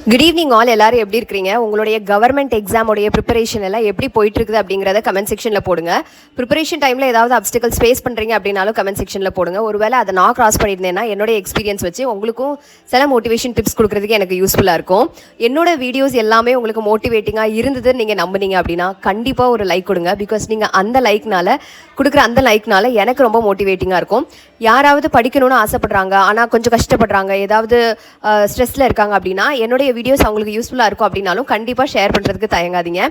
Good evening all. எல்லாரும் எப்படி இருக்கிறீங்க? உங்களுடைய கவர்மெண்ட் எக்ஸாமோடைய ப்ரிப்பரேஷன் எல்லாம் எப்படி போயிட்டு இருக்குது அப்படிங்கிறத கமெண்ட் செக்ஷனில் போடுங்க. ப்ரிப்பரேஷன் டைமில் ஏதாவது அப்டிகல்ஸ் ஃபேஸ் பண்ணுறீங்க அப்படின்னாலும் கமெண்ட் செக்ஷனில் போடுங்க. ஒருவேளை அதை நான் கிராஸ் பண்ணியிருந்தேன்னா என்னோட எக்ஸ்பீரியன்ஸ் வச்சு உங்களுக்கும் சில மோட்டிவேஷன் டிப்ஸ் கொடுக்குறதுக்கு எனக்கு யூஸ்ஃபுல்லாக இருக்கும். என்னோட வீடியோஸ் எல்லாமே உங்களுக்கு மோட்டிவேட்டிங்காக இருந்ததுன்னு நீங்கள் நம்புனீங்க அப்படின்னா கண்டிப்பாக ஒரு லைக் கொடுங்க. பிகாஸ் நீங்கள் அந்த லைக்னால எனக்கு ரொம்ப மோட்டிவேட்டிங்காக இருக்கும். யாராவது படிக்கணும்னு ஆசைப்படுறாங்க ஆனால் கொஞ்சம் கஷ்டப்படுறாங்க, ஏதாவது ஸ்ட்ரெஸ்ஸில் இருக்காங்க அப்படின்னா என்னுடைய வீடியோஸ் அவங்களுக்கு யூஸ்ஃபுல்லாக இருக்கும் அப்படின்னாலும் கண்டிப்பாக ஷேர் பண்ணுறதுக்கு தயங்காதீங்க.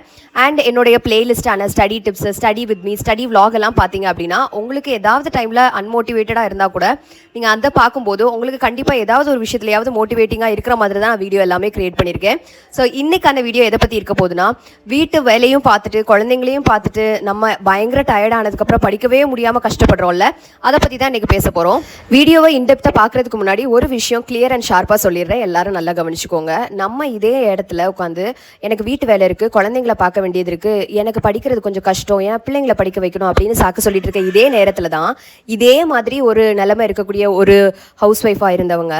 அண்ட் என்னுடைய பிளேலிஸ்டான study tips, study with me, study vlog எல்லாம் பார்த்தீங்க அப்படின்னா உங்களுக்கு ஏதாவது டைமில் அன்மோட்டிவேட்டடாக இருந்தால் கூட நீங்கள் அதை பார்க்கும்போது உங்களுக்கு கண்டிப்பாக ஏதாவது ஒரு விஷயத்துலையாவது மோட்டிவேட்டிங்காக இருக்கிற மாதிரி தான் வீடியோ எல்லாமே கிரியேட் பண்ணியிருக்கேன். ஸோ இன்றைக்கான வீடியோ எதை பற்றி இருக்க போகுதுன்னா, வீட்டு வேலையும் பார்த்துட்டு குழந்தைங்களையும் பார்த்துட்டு நம்ம பயங்கர டயர்டானதுக்கப்புறம் படிக்கவே முடியாமல் கஷ்டப்படுறோம்ல, அதை பற்றி தான் இன்றைக்கி பேச போகிறோம். வீடியோவை இன்டெப்த்தாக பார்க்குறதுக்கு முன்னாடி ஒரு விஷயம் கிளியர் அண்ட் ஷார்ப்பாக சொல்லிடுறேன், எல்லாரும் நல்லா கவனிச்சுக்கோங்க. நம்ம இதே இடத்துல உட்காந்து எனக்கு வீட்டு வேலை இருக்குது, குழந்தைங்களை பார்க்க வேண்டியது இருக்குது, எனக்கு படிக்கிறது கொஞ்சம் கஷ்டம், ஏன் பிள்ளைங்களை படிக்க வைக்கணும் அப்படின்னு சாக்கு சொல்லிட்டு இருக்க இதே நேரத்தில் தான் இதே மாதிரி ஒரு நிலைமை இருக்கக்கூடிய ஒரு ஹவுஸ் ஒய்ஃபாக இருந்தவங்க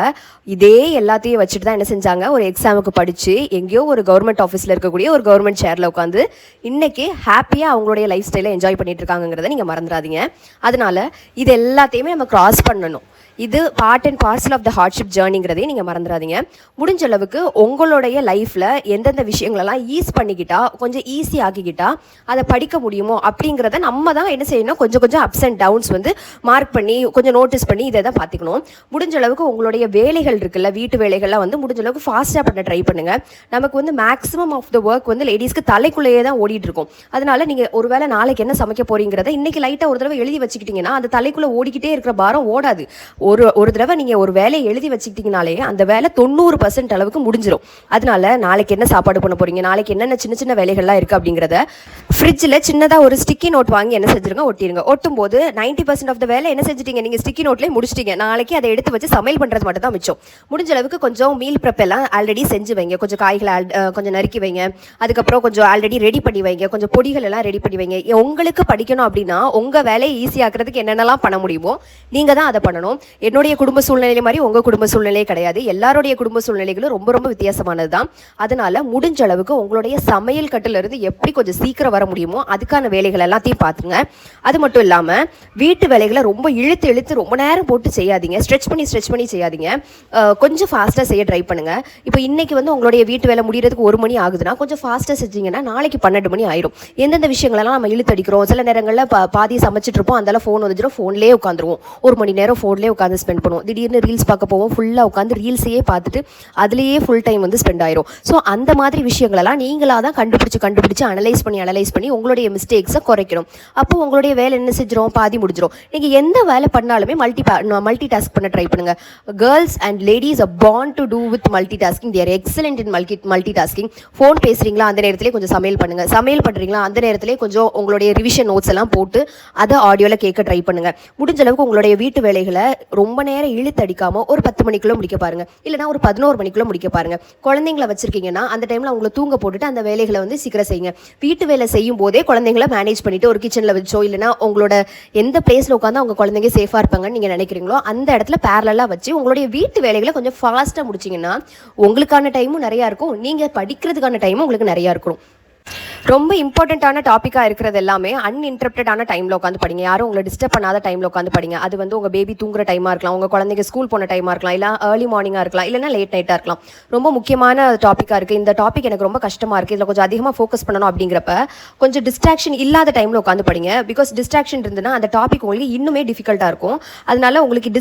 இதே எல்லாத்தையும் வச்சுட்டு தான் என்ன செஞ்சாங்க, ஒரு எக்ஸாமுக்கு படித்து எங்கேயோ ஒரு கவர்மெண்ட் ஆஃபீஸில் இருக்கக்கூடிய ஒரு கவர்மெண்ட் சேரில் உட்காந்து இன்னைக்கு ஹாப்பியாக அவங்களுடைய லைஃப் ஸ்டைலை என்ஜாய் பண்ணிட்டு இருக்காங்கிறத நீங்கள் மறந்துடாதீங்க. அதனால இது எல்லாத்தையுமே நம்ம கிராஸ் பண்ணணும். இது part and parcel of the hardship ஜேர்னிங்கிறதையும் நீங்கள் மறந்துடாதீங்க. முடிஞ்ச அளவுக்கு உங்களுடைய லைஃப்பில் எந்தெந்த விஷயங்களெல்லாம் பண்ணிக்கிட்டா, கொஞ்சம் ஈஸி ஆக்கிக்கிட்டா அதை படிக்க முடியுமோ அப்படிங்கிறத நம்ம தான் என்ன செய்யணும், கொஞ்சம் அப்ஸ் அண்ட் டவுன்ஸ் வந்து மார்க் பண்ணி கொஞ்சம் நோட்டீஸ் பண்ணி இதை தான் பார்த்துக்கணும். முடிஞ்ச அளவுக்கு உங்களுடைய வேலைகள் இருக்குல்ல, வீட்டு வேலைகள்லாம் வந்து முடிஞ்ச அளவுக்கு ஃபாஸ்ட்டாக பண்ண ட்ரை பண்ணுங்கள். நமக்கு வந்து மேக்ஸிமம் ஆஃப் த ஒர்க் வந்து லேடிஸ்க்கு தலைக்குள்ளேயே தான் ஓடிட்டு இருக்கும். அதனால நீங்கள் ஒருவேளை நாளைக்கு என்ன சமைக்க போறீங்கிறத இன்னைக்கு லைட்டாக ஒரு தடவை எழுதி வச்சுக்கிட்டீங்கன்னா அந்த தலைக்குள்ளே ஓடிக்கிட்டே இருக்கிற பாரம் ஓடாது. ஒரு தடவை நீங்கள் ஒரு வேலையை எழுதி வச்சுக்கிட்டீங்கனாலே அந்த வேலை 90% அளவுக்கு முடிஞ்சிடும். அதனால நாளைக்கு என்ன சாப்பாடு பண்ண போறீங்க, நாளைக்கு என்னென்ன சின்ன சின்ன வேலைகள்லாம் இருக்குது அப்படிங்கிறத ஃப்ரிட்ஜில் சின்னதாக ஒரு ஸ்டிக்கி நோட் வாங்கி என்ன செஞ்சிருங்க, ஒட்டிடுங்க. ஒட்டும் போது 90% ஆஃப் த வேலை என்ன செஞ்சிட்டீங்க, நீங்கள் ஸ்டிக்கி நோட்லேயே முடிச்சிட்டீங்க. நாளைக்கு அதை எடுத்து வச்சு சமையல் பண்ணுறது மட்டும் தான் மிச்சம். முடிஞ்ச அளவுக்கு கொஞ்சம் மீல் ப்ரெப் எல்லாம் ஆல்ரெடி செஞ்சு வைங்க, கொஞ்சம் காய்களை கொஞ்சம் நறுக்கி வைங்க, அதுக்கப்புறம் கொஞ்சம் ஆல்ரெடி ரெடி பண்ணி வைங்க, கொஞ்சம் பொடிகள் எல்லாம் ரெடி பண்ணி வைங்க. உங்களுக்கு படிக்கணும் அப்படின்னா உங்கள் வேலையை ஈஸியாக்குறதுக்கு என்னென்னலாம் பண்ண முடியுமோ நீங்கள் தான் அதை பண்ணணும். என்னுடைய குடும்ப சூழ்நிலை மாதிரி உங்க குடும்ப சூழ்நிலையே கிடையாது. எல்லாருடைய குடும்ப சூழ்நிலைகளும் ரொம்ப ரொம்ப வித்தியாசமானது தான். அதனால முடிஞ்ச அளவுக்கு உங்களுடைய சமையல் கட்டுல இருந்து எப்படி கொஞ்சம் சீக்கிரம் வர முடியுமோ அதுக்கான வேலைகள் எல்லாத்தையும் பார்த்துங்க. அது மட்டும் இல்லாம வீட்டு வேலைகளை ரொம்ப இழுத்து ரொம்ப நேரம் போட்டு செய்யாதீங்க, ஸ்ட்ரெச் பண்ணி செய்யாதீங்க. கொஞ்சம் ஃபாஸ்ட்டாக செய்ய ட்ரை பண்ணுங்க. இப்போ இன்னைக்கு வந்து உங்களுடைய வீட்டு வேலை முடியறதுக்கு 1 மணி ஆகுதுன்னா கொஞ்சம் ஃபாஸ்ட்டாக செஞ்சீங்கன்னா நாளைக்கு 12 மணி ஆயிரும். எந்தெந்த விஷயங்களெல்லாம் நம்ம இழுத்தடிக்கிறோம், சில நேரங்களில் பாதி சமைச்சிட்டு இருப்போம், அதனால ஃபோன் வந்துடும், ஃபோன்லேயே உட்காந்துருவோம், 1 மணி நேரம் ஃபோன்லேயே உட்காந்து ஸ்பெண்ட் பண்ணுவோம். திடீர்னு ரீல்ஸ் பார்க்க போவோம், ஃபுல்லாக உட்காந்து ரீல்ஸையே பார்த்துட்டு அதுலேயே ஃபுல் டைம் வந்து ஸ்பெண்ட் ஆயிரும். ஸோ அந்த மாதிரி விஷயங்களெல்லாம் நீங்களாக தான் கண்டுபிடிச்சு அனலைஸ் பண்ணி உங்களுடைய மிஸ்டேக்ஸை குறைக்கணும். அப்போ உங்களுடைய வேலை என்ன செஞ்சிடும், பாதி முடிஞ்சிடும். நீங்கள் எந்த வேலை பண்ணாலுமே மல்டி டாஸ்க் பண்ண ட்ரை பண்ணுங்க. Girls and ladies are born to do with multitasking. they are excellent in multitasking. Phone பேசுறீங்களா அந்த நேரத்திலே கொஞ்சம் சமையல் பண்ணுங்க, சமையல் பண்ணுறீங்களா அந்த நேரத்திலே கொஞ்சம் உங்களுடைய ரிவிஷன் நோட்ஸ் எல்லாம் போட்டு அதை ஆடியோவில் கேட்க ட்ரை பண்ணுங்க. முடிஞ்ச அளவுக்கு உங்களுடைய வீட்டு வேலைகளை ரொம்ப நேரம் இழுத்தடிக்காம ஒரு 10 மணிக்குள்ள முடிக்க பாருங்க, இல்லைனா ஒரு 11 மணிக்குள்ள முடிக்க பாருங்க. குழந்தைங்களை வச்சிருக்கீங்கன்னா அந்த டைம்ல அவங்களை தூங்க போட்டுட்டு அந்த வேலைகளை வந்து சீக்கிரம் செய்யுங்க. வீட்டு வேலை செய்யும் போதே குழந்தைங்களை மேனேஜ் பண்ணிட்டு ஒரு கிச்சன்ல வச்சோ இல்லைனா உங்களோட எந்த பிளேஸ்ல உட்காந்து அவங்க குழந்தைங்க சேஃபா இருப்பாங்கன்னு நீங்க நினைக்கிறீங்களோ அந்த இடத்துல பேரலா வச்சு உங்களுடைய வீட்டு வேலைகளை கொஞ்சம் ஃபாஸ்டா முடிச்சிங்கன்னா உங்களுக்கான டைமும் நிறைய இருக்கும், நீங்க படிக்கிறதுக்கான டைமும் உங்களுக்கு நிறைய இருக்கும். ரொம்ப இம்பார்ட்டண்ட்டான டாப்பிக்காக இருக்கிறது எல்லாமே அன்இன்டரப்டடான டைமில் உட்காந்து படிங்க. யாரும் உங்களை டிஸ்டர்ப் பண்ணாத டைமில் உட்காந்து படிங்க. அது வந்து உங்கள் பேபி தூங்குற டைமாக இருக்கலாம், உங்கள் குழந்தைங்க ஸ்கூல் போன டைமாக இருக்கலாம், இல்லை ஏர்லி மார்னிங்காக இருக்கலாம், இல்லைனா லேட் நைட்டாக இருக்கலாம். ரொம்ப முக்கியமான டாப்பிக்காக இருக்குது. இந்த டாபிக் எனக்கு ரொம்ப கஷ்டமாக இருக்குது, இதில் கொஞ்சம் அதிகமாக ஃபோக்கஸ் பண்ணணும் அப்படிங்கிறப்ப கொஞ்சம் டிஸ்ட்ராக்ஷன் இல்லாத டைமில் உட்காந்து படிங்க. பிகாஸ் டிஸ்ட்ராக்ஷன் இருந்துன்னா அந்த டாபிக் உங்களுக்கு இன்னுமே டிஃபிகல்ட்டாக இருக்கும். அதனால உங்களுக்கு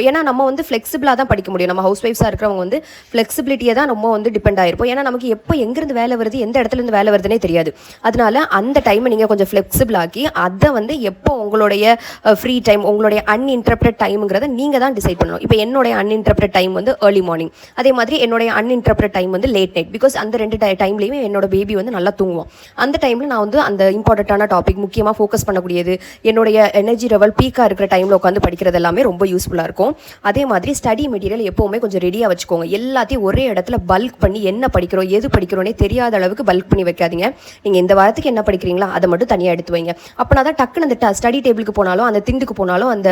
ஏன்னா நம்ம வந்து ஃப்ளெக்சிபிளாக தான் படிக்க முடியும். நம்ம ஹவுஸ் ஒய்ஃப்ஸாக இருக்கிறவங்க வந்து ஃப்ளெக்சிபிலிட்டியை தான் ரொம்ப வந்து டிபெண்ட் ஆகிருப்போம். ஏன்னா நமக்கு எப்போ எங்கேருந்து வேலை வருது, எந்த இடத்துலேருந்து வேலை வருதுன்னே தெரியாது. அதனால அந்த டைமை நீங்கள் கொஞ்சம் ஃப்ளெக்சிபிள் ஆக்கி அதை வந்து எப்போ உங்களுடைய ஃப்ரீ டைம், உங்களுடைய அன்இன்டரப்டட் டைமுங்கிறத நீங்கள் தான் டிசைட் பண்ணணும். இப்போ என்னுடைய அன்இன்டரப்டட் டைம் வந்து ஏர்லி மார்னிங், அதே மாதிரி என்னுடைய அன்இன்டரப்டட் டைம் வந்து லேட் நைட். பிகாஸ் அந்த 2 டைம்லேயுமே என்னோட பேபி வந்து நல்லா தூங்குவோம். அந்த டைமில் நான் வந்து அந்த இம்பார்ட்டண்ட்டான டாபிக் முக்கியமாக ஃபோக்கஸ் பண்ணக்கூடியது, என்னுடைய எனர்ஜி லெவல் பீக்காக இருக்கிற டைமில் உட்காந்து படிக்கிறது எல்லாமே ரொம்ப யூஸ்ஃபுல்லாக இருக்கும். அதே மாதிரி ஸ்டடி மெட்டீரியல் எப்போவுமே கொஞ்சம் ரெடியாக வச்சுக்கோங்க. எல்லாத்தையும் ஒரே இடத்துல பல்க் பண்ணி என்ன படிக்கிறோம் எது படிக்கிறோன்னே தெரியாத அளவுக்கு பல்க் பண்ணி வைக்காதீங்க. நீங்கள் இந்த வாரத்துக்கு என்ன படிக்கிறீங்களா அதை மட்டும் தனியாக எடுத்து வைங்க. அப்போனா தான் டக்குன்னு அந்த ஸ்டடி டேபிளுக்கு போனாலும், அந்த திண்டுக்கு போனாலும், அந்த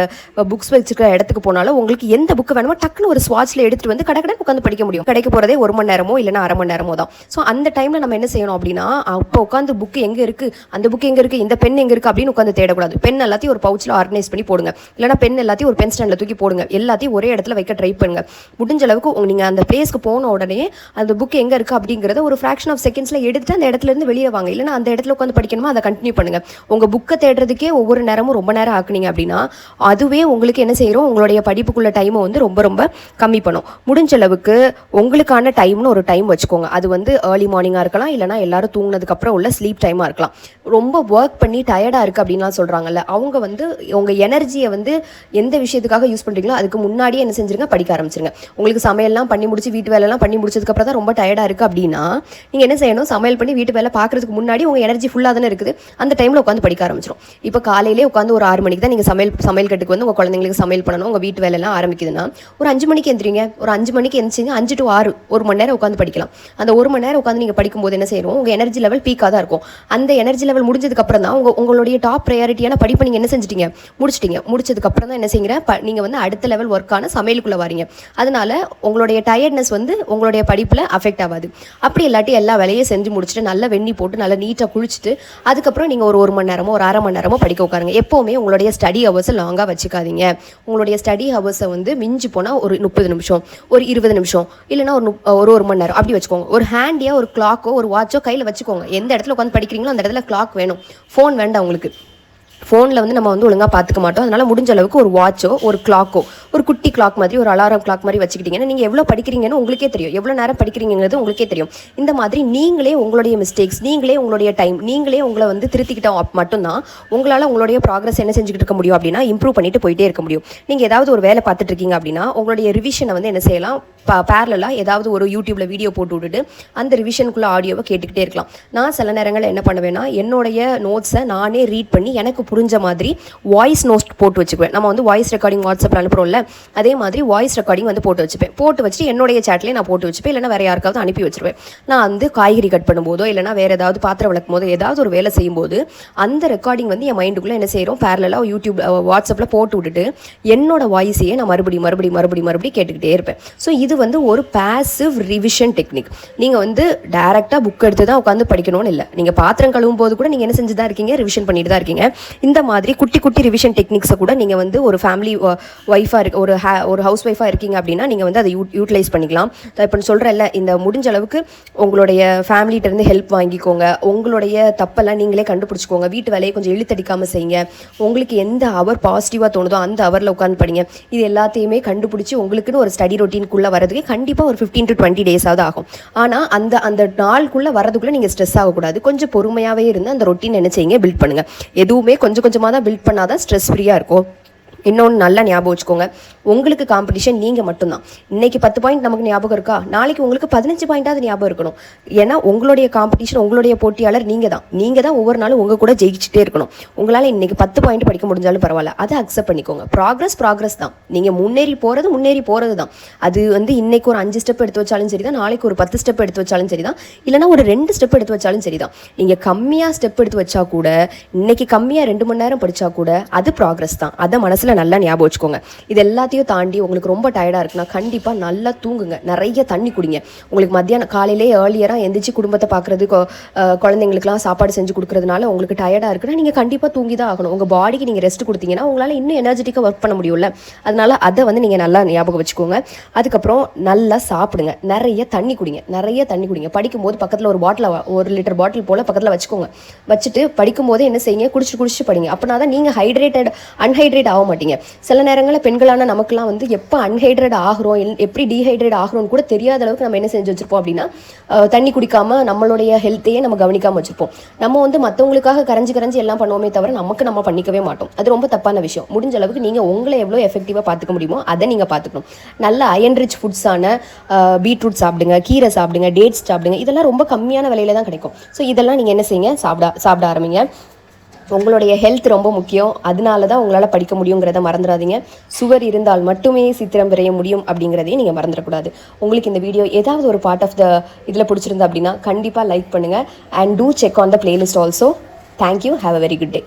புக்ஸ் வச்சுக்கிற இடத்துக்கு போனாலும் உங்களுக்கு எந்த புக்கு வேணுமோ டக்குன்னு ஒரு ஸ்வாட்சில் எடுத்துகிட்டு வந்து கடை உட்காந்து படிக்க முடியும். கிடைக்க போகிறதே 1 மணி நேரமோ இல்லைனா அரை மணி நேரமோ தான். ஸோ அந்த டைமில் நம்ம என்ன செய்யணும் அப்படின்னா, அப்போ உட்காந்து புக்கு எங்கே இருக்குது, அந்த புக்கு எங்கே இருக்குது, இந்த பென் எங்கே இருக்குது அப்படின்னு உட்காந்து தேடக்கூடாது. பென் எல்லாத்தையும் ஒரு பவுச்சில் ஆர்கனைஸ் பண்ணி போடுங்க. இல்லைனா பென் எல்லாத்தையும் ஒரு பென் ஸ்டாண்டில் தூக்கி போடுங்க. எல்லாத்தையும் ஒரே இடத்துல வைக்க ட்ரை பண்ணுங்க. முடிஞ்ச அளவுக்கு நீங்கள் அந்த பிளேஸ்க்கு போன உடனே அந்த புக் எங்கே இருக்குது அப்படிங்கிறத ஒரு ஃப்ராக்ஷன் ஆஃப் செகண்ட்ஸில் எடுத்துட்டு அந்த இடத்துல இருந்து வெளியே வாங்க. இல்லைனா அந்த இடத்துல உட்காந்து படிக்கணுமா அதை கண்டினியூ பண்ணுங்க. உங்கள் புக்கை தேடுறதுக்கே ஒவ்வொரு நேரமும் ரொம்ப நேரம் ஆக்குனீங்க அப்படின்னா அதுவே உங்களுக்கு என்ன செய்யறோம், உங்களுடைய படிப்புக்குள்ள டைமை வந்து ரொம்ப ரொம்ப கம்மி பண்ணும். முடிஞ்ச அளவுக்கு உங்களுக்கான டைம்னு ஒரு டைம் வச்சுக்கோங்க. அது வந்து ஏர்லி மார்னிங்காக இருக்கலாம், இல்லைனா எல்லாரும் தூங்கினதுக்கப்புறம் உள்ள ஸ்லீப் டைமாக இருக்கலாம். ரொம்ப ஒர்க் பண்ணி டயர்டாக இருக்குது அப்படின்லாம் சொல்கிறாங்கல்ல, அவங்க வந்து உங்கள் எனர்ஜியை வந்து எந்த விஷயத்துக்காக யூஸ் பண்ணுறீங்களோ அதுக்கு முன்னாடியே என்ன செஞ்சுருங்க, படிக்க ஆரம்பிச்சிருங்க. உங்களுக்கு சமையல்லாம் பண்ணி முடிச்சு வீட்டு வேலைலாம் பண்ணி முடிச்சதுக்கப்புறம் தான் ரொம்ப டயர்டாக இருக்குது அப்படின்னா நீங்கள் என்ன செய்யணும், சமையல் பண்ணி வீட்டு வேலை பார்க்குறதுக்கு முன்னாடி உங்கள் எனர்ஜி ஃபுல்லாக தானே இருக்குது, அந்த டைமில் உட்காந்து படிக்க ஆரம்பிச்சிடும். இப்போ காலையிலே உட்காந்து ஒரு 6 மணிக்கு தான் நீங்கள் சமையல் கட்டுக்கு வந்து உங்கள் குழந்தைங்களுக்கு சமையல் பண்ணணும், உங்கள் வீட்டு வேலைலாம் ஆரம்பிக்குதுன்னா ஒரு 5 மணிக்கு எந்திரிங்க. ஒரு 5 மணிக்கு எந்திரிச்சிங்க, 5 to 6 1 மணி நேரம் உட்காந்து படிக்கலாம். அந்த 1 மணி நேரம் உட்காந்து நீங்கள் படிக்கும்போது என்ன செய்யணும், உங்கள் எனர்ஜி லெவல் பீக்காக தான் இருக்கும். அந்த எனர்ஜி லெவல் முடிஞ்சதுக்கப்புறம் தான் உங்களுடைய டாப் ப்ரையாரிட்டியான படிப்பை நீங்கள் என்ன செஞ்சிட்டீங்க, முடிச்சிட்டீங்க. முடிச்சதுக்கப்புறம் தான் என்ன செய்யுங்க, நீங்கள் வந்து அடுத்த லெவல் ஒர்க்கான சமையலுக்குள்ளே வரீங்க. அதனால உங்களுடைய டயர்ட்னஸ் வந்து உங்களுடைய படிப்பில் அஃபெக்ட் ஆகாது. அப்படி இல்லாட்டி எல்லா வேலையும் செஞ்சு முடிச்சுட்டு நல்லா வெண்ணி போட்டு நல்லா நீட்டாக குளிச்சுட்டு அதுக்கப்புறம் நீங்கள் ஒரு 1 மணி நேரமோ ஒரு அரை மணி நேரமோ படிக்க உட்காருங்க. எப்போவுமே உங்களுடைய ஸ்டடி ஹவர்ஸை லாங்காக வச்சுக்காதீங்க. உங்களுடைய ஸ்டடி ஹவர்ஸை வந்து மிஞ்சி போனால் ஒரு 30 நிமிஷம், ஒரு 20 நிமிஷம், இல்லைனா ஒரு மணி நேரம் அப்படி வச்சுக்கோங்க. ஒரு ஹேண்டியாக ஒரு கிளாக்கோ ஒரு வாட்சோ கையில் வச்சுக்கோங்க. எந்த இடத்துல உட்காந்து படிக்கிறீங்களோ அந்த இடத்துல கிளாக் வேணும். ஃபோன் வேண்டாம் உங்களுக்கு. ஃபோனில் வந்து நம்ம வந்து ஒழுங்காக பார்த்துக்க மாட்டோம். அதனால் முடிஞ்ச அளவுக்கு ஒரு வாட்சோ ஒரு கிளாக்கோ ஒரு குட்டி கிளாக் மாதிரி ஒரு அலாரம் கிளாக் மாதிரி வச்சுக்கிட்டிங்கன்னா நீங்கள் எவ்வளோ படிக்கிறீங்கன்னு உங்களுக்கே தெரியும், எவ்வளோ நேரம் படிக்கிறீங்கிறது உங்களுக்கே தெரியும். இந்த மாதிரி நீங்களே உங்களுடைய மிஸ்டேக்ஸ், நீங்களே உங்களுடைய டைம், நீங்களே உங்களை வந்து திருத்திக்கிட்டோம் மட்டும்தான் உங்களால் உங்களுடைய ப்ராக்ரஸ் என்ன செஞ்சுக்கிட்டு இருக்க முடியும் அப்படின்னா இம்ப்ரூவ் பண்ணிட்டு போயிட்டே இருக்க முடியும். நீங்கள் ஏதாவது ஒரு வேலை பார்த்துட்டு இருக்கீங்க அப்படின்னா உங்களுடைய ரிவிஷனை வந்து என்ன செய்யலாம், பேரலாக ஏதாவது ஒரு யூடியூப்பில் வீடியோ போட்டு விட்டுட்டு அந்த ரிவிஷனுக்குள்ள ஆடியோவை கேட்டுக்கிட்டே இருக்கலாம். நான் சில நேரங்களில் என்ன பண்ணுவேன்னா என்னுடைய நோட்ஸை நானே ரீட் பண்ணி எனக்கு புரிஞ்ச மாதிரி வாய்ஸ் நோட் போட்டு வச்சுக்குவேன். நம்ம வந்து வாய்ஸ் ரெக்கார்டிங் வாட்ஸ்அப்பில் அனுப்புகிறோம்ல, அதே மாதிரி வாய்ஸ் ரெக்கார்டிங் வந்து போட்டு வச்சுப்பேன். போட்டு வச்சுட்டு என்னுடைய சேட்லேயே நான் போட்டு வச்சுப்பேன், இல்லைனா வேறு யாருக்காவது அனுப்பி வச்சுருவேன். நான் வந்து காய்கறி கட் பண்ணும்போதோ இல்லைனா வேறு ஏதாவது பாத்திரம் விளக்கும் போதோ ஏதாவது ஒரு வேலை செய்யும்போது அந்த ரெக்கார்டிங் வந்து என் மைண்டுக்குள்ளே என்ன செய்கிறோம், பேரலாக யூடியூப் வாட்ஸ்அப்பில் போட்டு விட்டுட்டு என்னோட வாய்ஸையே நான் மறுபடியும் கேட்டுக்கிட்டே இருப்பேன். ஸோ இது வந்து ஒரு பாசிவ் ரிவிஷன் டெக்னிக். நீங்கள் வந்து டைரெக்டாக புக் எடுத்து தான் உட்காந்து படிக்கணும்னு இல்லை. நீங்கள் பாத்திரம் கழுவும் போது கூட நீங்கள் என்ன செஞ்சு தான் இருக்கீங்க, ரிவிஷன் பண்ணிட்டு தான் இருக்கீங்க. இந்த மாதிரி குட்டி குட்டி ரிவிஷன் டெக்னிக்ஸை கூட நீங்கள் வந்து ஒரு ஃபேமிலி ஒய்ஃபாக இருக்கு, ஒரு ஹவுஸ் ஒய்ஃபாக இருக்கீங்க அப்படின்னா நீங்கள் வந்து அதை யூட்டிலைஸ் பண்ணிக்கலாம். இப்போ சொல்கிறேன்ல, இந்த முடிஞ்ச அளவுக்கு உங்களுடைய ஃபேமிலிகிட்டேருந்து ஹெல்ப் வாங்கிக்கோங்க. உங்களுடைய தப்பெல்லாம் நீங்களே கண்டுபிடிச்சிக்கோங்க. வீட்டு வேலையை கொஞ்சம் இழுத்தடிக்காமல் செய்யுங்க. உங்களுக்கு எந்த அவர் பாசிட்டிவாக தோணுதோ அந்த அவரில் உட்காந்து படிங்க. இது எல்லாத்தையுமே கண்டுபிடிச்சி உங்களுக்குன்னு ஒரு ஸ்டடி ரொட்டீனுக்குள்ளே வரதுக்கு கண்டிப்பாக ஒரு 15 to 20 டேஸாவது ஆகும். ஆனால் அந்த நாளுக்குள்ளே வரதுக்குள்ளே நீங்கள் ஸ்ட்ரெஸ் ஆகக்கூடாது. கொஞ்சம் பொறுமையாகவே இருந்து அந்த ரொட்டீன் என்ன செய்யுங்க, பில்ட் பண்ணுங்கள். எதுவுமே கொஞ்சம் கொஞ்சமாக தான் பில்ட் பண்ணாதான் ஸ்ட்ரெஸ் ஃப்ரீயாக இருக்கும். இன்னொன்று நல்லா ஞாபகம் வச்சுக்கோங்க, உங்களுக்கு காம்படிஷன் நீங்கள் மட்டும்தான். இன்றைக்கி 10 பாயிண்ட் நமக்கு ஞாபகம் இருக்கா, நாளைக்கு உங்களுக்கு 15 பாயிண்டாவது ஞாபகம் இருக்கணும். ஏன்னா உங்களுடைய காம்படிஷன், உங்களுடைய போட்டியாளர் நீங்கள் தான் ஒவ்வொரு நாளும் உங்கள் கூட ஜெயிச்சுட்டே இருக்கணும். உங்களால் இன்றைக்கி 10 பாயிண்ட் படிக்க முடிஞ்சாலும் பரவாயில்ல, அதை அக்செப்ட் பண்ணிக்கோங்க. ப்ராக்ரஸ் தான். நீங்கள் முன்னேறி போகிறது தான். அது வந்து இன்றைக்கி ஒரு 5 ஸ்டெப் எடுத்து வச்சாலும் சரி தான், நாளைக்கு ஒரு 10 ஸ்டெப் எடுத்து வச்சாலும் சரி தான், இல்லைனா ஒரு 2 ஸ்டெப் எடுத்து வச்சாலும் சரி தான். நீங்கள் கம்மியாக ஸ்டெப் எடுத்து வச்சா கூட, இன்றைக்கி கம்மியாக 2 மணி நேரம் படித்தா கூட அது ப்ராக்ரஸ் தான். அதை மனசில் நல்லா ஞாபகம் வச்சுக்கோங்க. இது எல்லாத்தையும் தாண்டி உங்களுக்கு ரொம்ப டயர்டாக இருக்குன்னா கண்டிப்பாக நல்லா தூங்குங்க, நிறைய தண்ணி குடிங்க. உங்களுக்கு மத்தியானம் காலையிலே ஏர்லியராக எந்திரிச்சு குடும்பத்தை பார்க்குறது, குழந்தைங்களுக்குலாம் சாப்பாடு செஞ்சு கொடுக்குறதுனால உங்களுக்கு டயர்டாக இருக்குன்னா நீங்கள் கண்டிப்பாக தூங்கி தான் ஆகணும். உங்கள் பாடிக்கு நீங்கள் ரெஸ்ட் கொடுத்தீங்கன்னா உங்களால் இன்னும் எனர்ஜெட்டிக்காக ஒர்க் பண்ண முடியும்ல. அதனால் அதை வந்து நீங்கள் நல்லா ஞாபகம் வச்சுக்கோங்க. அதுக்கப்புறம் நல்லா சாப்பிடுங்க, நிறைய தண்ணி குடிங்க. படிக்கும்போது பக்கத்தில் ஒரு 1 லிட்டர் பாட்டில் போல் பக்கத்தில் வச்சுக்கோங்க. வச்சுட்டு படிக்கும்போது என்ன செய்யுங்க, குடிச்சிட்டு படிங்க. அப்படின்னா தான் நீங்கள் அன்ஹைட்ரேட் ஆக மாட்டீங்க. சில நேரங்களில் பெண்களான நமக்குலாம் வந்து எப்போ அன்ஹைட்ரேட் ஆகிறோம், எப்படி டீஹைட்ரேட் ஆகிறோம்னு கூட தெரியாத அளவுக்கு நம்ம என்ன செஞ்சு வச்சுருப்போம் அப்படின்னா தண்ணி குடிக்காமல் நம்மளுடைய ஹெல்த்தையே நம்ம கவனிக்காமல் வச்சுருப்போம். நம்ம வந்து மற்றவங்களுக்காக கரைஞ்சி எல்லாம் பண்ணுவோமே தவிர நம்ம பண்ணிக்கவே மாட்டோம். அது ரொம்ப தப்பான விஷயம். முடிஞ்ச அளவுக்கு நீங்கள் உங்களை எவ்வளோ எஃபெக்டிவாக பார்த்துக்க முடியுமோ அதை நீங்கள் பார்த்துக்கணும். நல்ல அயன் ரிச் ஃபுட்ஸான பீட்ரூட் சாப்பிடுங்க, கீரை சாப்பிடுங்க, டேட்ஸ் சாப்பிடுங்க. இதெல்லாம் ரொம்ப கம்மியான விலையில தான் கிடைக்கும். ஸோ இதெல்லாம் நீங்கள் என்ன செய்யுங்க, சாப்பிட ஆரம்பிங்க. உங்களுடைய ஹெல்த் ரொம்ப முக்கியம். அதனால தான் உங்களால் படிக்க முடியுங்கிறத மறந்துடாதீங்க. சுவர் இருந்தால் மட்டுமே சித்திரம் வரைய முடியும் அப்படிங்கிறதையும் நீங்கள் மறந்துடக்கூடாது. உங்களுக்கு இந்த வீடியோ ஏதாவது ஒரு பார்ட் ஆஃப் த இதில் பிடிச்சிருந்தா அப்படின்னா கண்டிப்பாக லைக் பண்ணுங்கள். And do check on the playlist also. Thank you. Have a very good day.